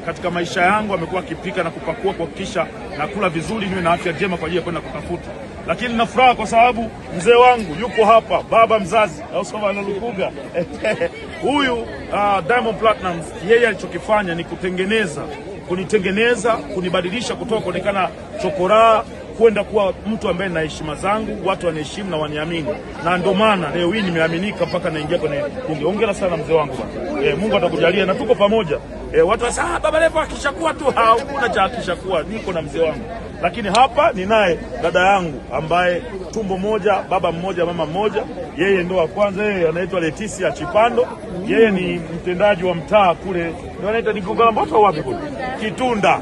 katika maisha yangu amekuwa akipika na kupakua kuhakikisha nakula vizuri, niwe na afya njema kwa ajili ya kwenda kutafuta. Lakini na furaha kwa sababu mzee wangu yuko hapa, baba mzazi au sema analukuga huyu Diamond Platnumz, yeye alichokifanya ni kunitengeneza, kunibadilisha kutoka kuonekana chokoraa kwenda kuwa mtu ambaye na heshima zangu, watu wanaheshimu na waniamini. Na ndio maana leo hii nimeaminika mpaka naingia kwenye bunge. Hongera sana mzee wangu bwana. Mungu atakujalia na tuko pamoja. Watu wasema Baba Levo akishakuwa tu, hakuna cha akishakuwa, niko na mzee wangu. Lakini hapa ninaye dada yangu ambaye tumbo moja, baba mmoja, mama mmoja. Yeye ndo wa kwanza, yeye anaitwa Leticia Chipando. Yeye ni mtendaji wa mtaa kule, ndio anaitwa ni Gogamboto wapi kule? Kitunda.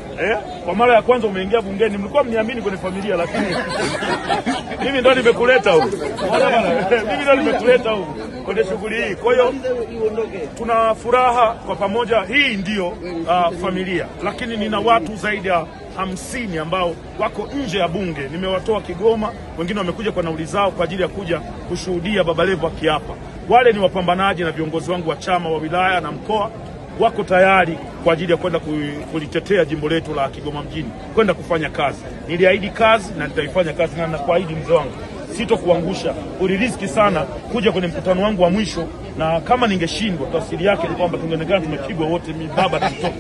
Kwa mara ya kwanza umeingia bungeni, mlikuwa mniamini kwenye familia, lakini mimi ndo nimekuleta huko. Mimi ndo nimekuleta huko kwenye shughuli hii. Kwa hiyo tuna furaha kwa pamoja. Hii ndio familia, lakini nina watu zaidi ya 50 ambao wako nje ya bunge. Nimewatoa Kigoma, wengine wamekuja kwa nauli zao kwa ajili ya kuja kushuhudia Baba Levo akiapa. Wale ni wapambanaji na viongozi wangu wa chama wa wilaya na mkoa, wako tayari kwa ajili ya kwenda kulitetea jimbo letu la Kigoma mjini, kwenda kufanya kazi. Niliahidi kazi na nitaifanya kazi, na nakuahidi mzee wangu sitokuangusha. Uliriski sana kuja kwenye mkutano wangu wa mwisho, na kama ningeshindwa, tafsiri yake ni kwamba tungeonekana tumepigwa wote, mimi baba tutoka.